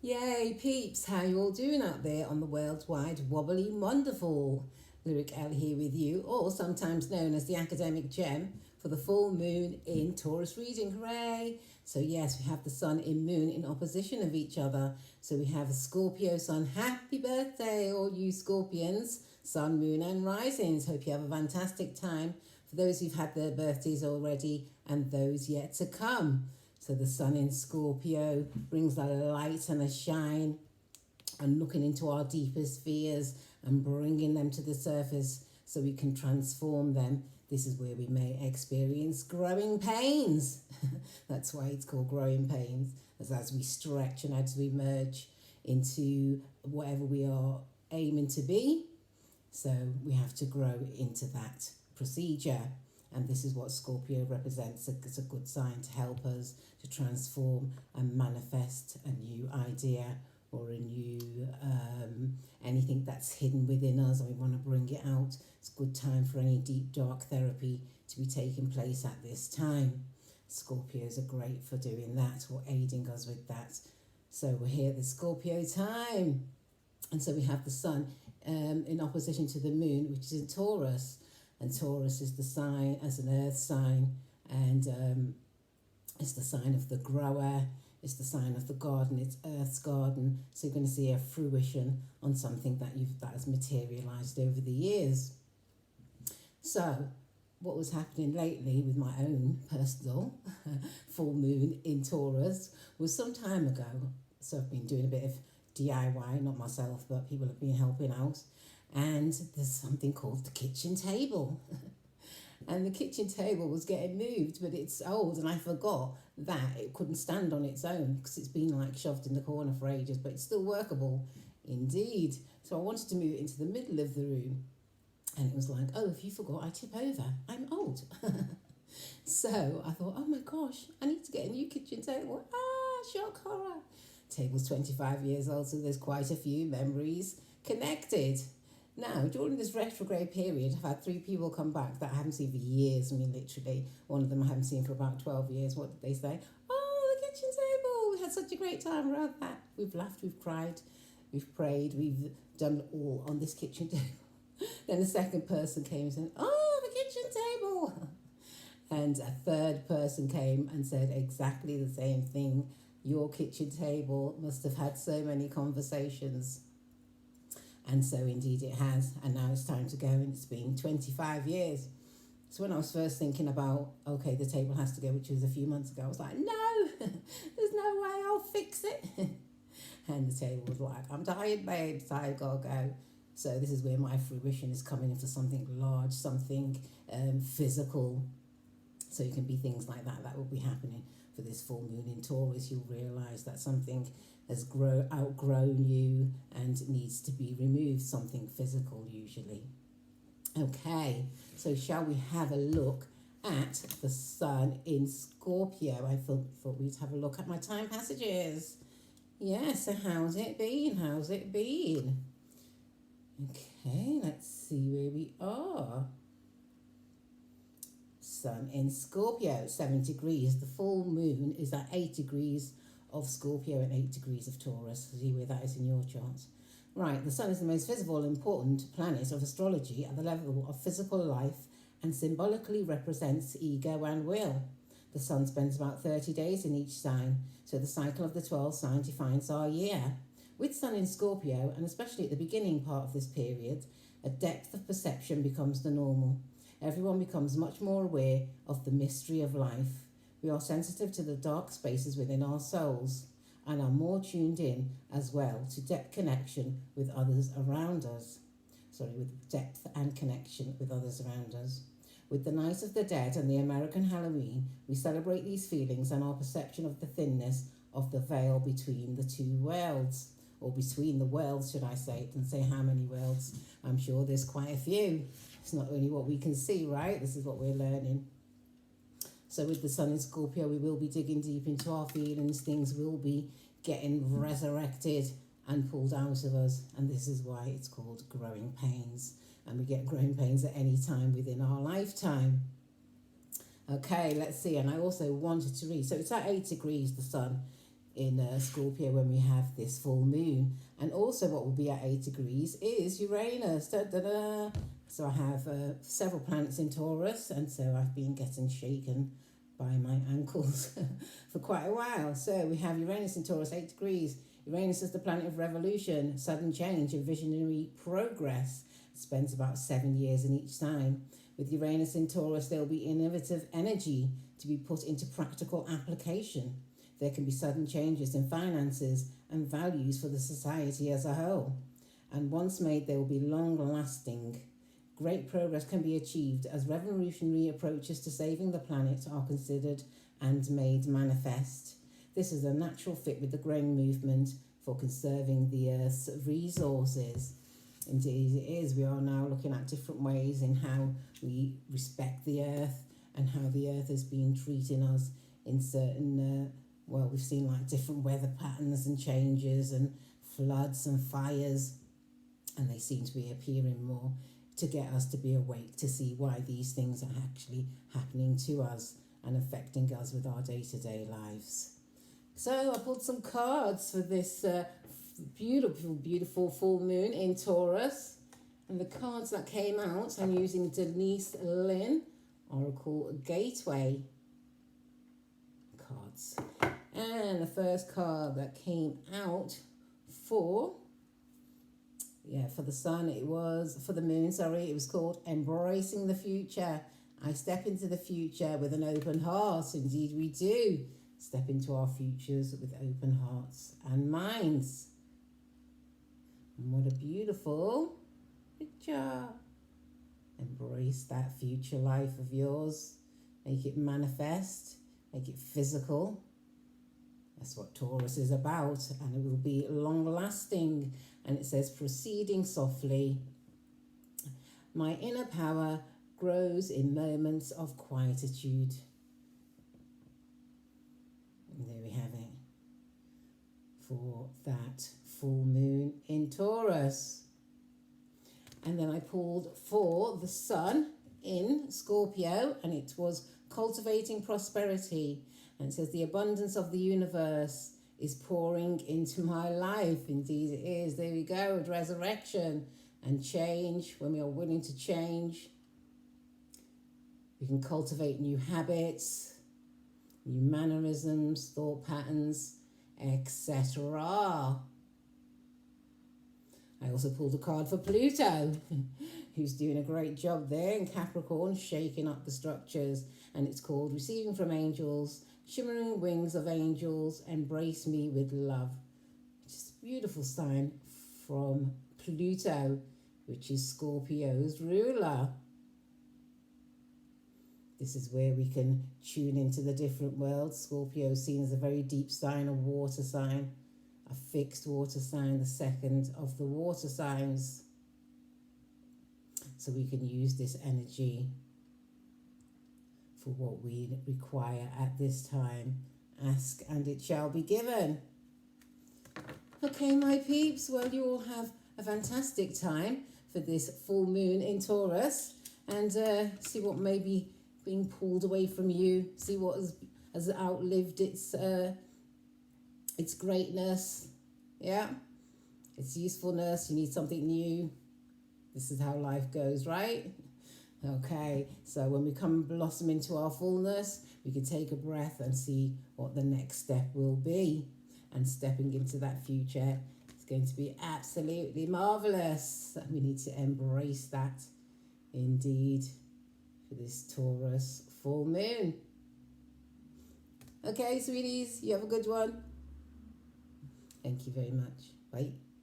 Yay, peeps, how you all doing out there on the worldwide wobbly wonderful? Lyric Elle here with you, or sometimes known as the academic gem, for the full moon in Taurus reading. Hooray! So yes, we have the sun and moon in opposition of each other. So we have a Scorpio sun. Happy birthday, all you Scorpions, sun, moon and risings. Hope you have a fantastic time. For those who've had their birthdays already and those yet to come. So the sun in Scorpio brings a light and a shine and looking into our deepest fears and bringing them to the surface so we can transform them. This is where we may experience growing pains. That's why it's called growing pains, as we stretch and as we merge into whatever we are aiming to be. So we have to grow into that procedure. And this is what Scorpio represents. It's a good sign to help us to transform and manifest a new idea or a new anything that's hidden within us and we want to bring it out. It's a good time for any deep dark therapy to be taking place at this time. Scorpios are great for doing that or aiding us with that. So we're here at the Scorpio time. And so we have the sun in opposition to the moon, which is in Taurus. And Taurus is the sign as an earth sign, and it's the sign of the grower, it's the sign of the garden, it's Earth's garden. So you're going to see a fruition on something that has materialized over the years. So what was happening lately with my own personal full moon in Taurus was some time ago. So I've been doing a bit of DIY, not myself, but people have been helping out. And there's something called the kitchen table. And the kitchen table was getting moved, but it's old and I forgot that it couldn't stand on its own because it's been like shoved in the corner for ages, but it's still workable indeed. So I wanted to move it into the middle of the room and it was like, oh, if you forgot, I tip over. I'm old. So I thought, oh my gosh, I need to get a new kitchen table. Shock horror. Table's 25 years old, so there's quite a few memories connected. Now, during this retrograde period, I've had 3 people come back that I haven't seen for years. I mean, literally, one of them I haven't seen for about 12 years. What did they say? Oh, the kitchen table. We had such a great time around that. We've laughed, we've cried, we've prayed, we've done it all on this kitchen table. Then the second person came and said, oh, the kitchen table. And a third person came and said exactly the same thing. Your kitchen table must have had so many conversations. And so indeed it has, and now it's time to go, and it's been 25 years. So when I was first thinking about, okay, the table has to go, which was a few months ago, I was like, no, there's no way I'll fix it. And the table was like, I'm tired, babe, so I've got to go. So this is where my fruition is coming into something large, something physical. So it can be things like that will be happening for this full moon in Taurus. You'll realise that something has outgrown you and needs to be removed, something physical usually. Okay, so shall we have a look at the sun in Scorpio? I thought we'd have a look at my time passages. Yeah, so how's it been? Okay, let's see where we are. Sun in Scorpio, 7 degrees. The full moon is at 8 degrees of Scorpio and 8 degrees of Taurus. See where that is in your charts. Right, the sun is the most visible and important planet of astrology at the level of physical life and symbolically represents ego and will. The sun spends about 30 days in each sign, so the cycle of the 12 signs defines our year. With sun in Scorpio, and especially at the beginning part of this period, a depth of perception becomes the normal. Everyone becomes much more aware of the mystery of life. We are sensitive to the dark spaces within our souls and are more tuned in as well to depth connection with others around us. With depth and connection with others around us. With the Night of the Dead and the American Halloween, we celebrate these feelings and our perception of the thinness of the veil between the two worlds. Or between the worlds, should I say. It doesn't say how many worlds. I'm sure there's quite a few. It's not only what we can see, right? This is what we're learning. So with the sun in Scorpio, we will be digging deep into our feelings. Things will be getting resurrected and pulled out of us. And this is why it's called growing pains. And we get growing pains at any time within our lifetime. Okay, let's see. And I also wanted to read. So it's at 8 degrees, the sun in Scorpio when we have this full moon. And also what will be at 8 degrees is Uranus. Da, da, da. So I have several planets in Taurus, and so I've been getting shaken by my ankles for quite a while. So we have Uranus in Taurus, 8 degrees. Uranus is the planet of revolution, sudden change and visionary progress. It spends about 7 years in each sign. With Uranus in Taurus, there will be innovative energy to be put into practical application. There can be sudden changes in finances and values for the society as a whole. And once made, they will be long-lasting. Great progress can be achieved as revolutionary approaches to saving the planet are considered and made manifest. This is a natural fit with the growing movement for conserving the Earth's resources. Indeed it is. We are now looking at different ways in how we respect the Earth and how the Earth has been treating us in certain, we've seen like different weather patterns and changes and floods and fires, and they seem to be appearing more to get us to be awake to see why these things are actually happening to us and affecting us with our day-to-day lives. So I pulled some cards for this beautiful full moon in Taurus. And the cards that came out, I'm using Denise Lynn Oracle Gateway cards. And the first card that came out for the sun, it was called Embracing the Future. I step into the future with an open heart. Indeed we do step into our futures with open hearts and minds. And what a beautiful picture. Embrace that future life of yours. Make it manifest. Make it physical. That's what Taurus is about, and it will be long-lasting. And it says, proceeding softly. My inner power grows in moments of quietude. And there we have it for that full moon in Taurus. And then I pulled for the sun in Scorpio, and it was cultivating prosperity. And it says, the abundance of the universe is pouring into my life. Indeed it is. There we go, with resurrection and change. When we are willing to change, we can cultivate new habits, new mannerisms, thought patterns, etc. I also pulled a card for Pluto, who's doing a great job there in Capricorn, shaking up the structures. And it's called Receiving from Angels, Shimmering Wings of Angels, Embrace Me with Love. Just a beautiful sign from Pluto, which is Scorpio's ruler. This is where we can tune into the different worlds. Scorpio is seen as a very deep sign, a water sign, a fixed water sign, the second of the water signs. So we can use this energy for what we require at this time. Ask and it shall be given. Okay, my peeps, well, you all have a fantastic time for this full moon in Taurus, and see what may be being pulled away from you, see what has outlived its greatness, its usefulness. You need something new. This is how life goes, right? Okay, so when we come blossom into our fullness, we can take a breath and see what the next step will be. And stepping into that future is going to be absolutely marvellous. We need to embrace that, indeed, for this Taurus full moon. Okay, sweeties, you have a good one. Thank you very much. Bye.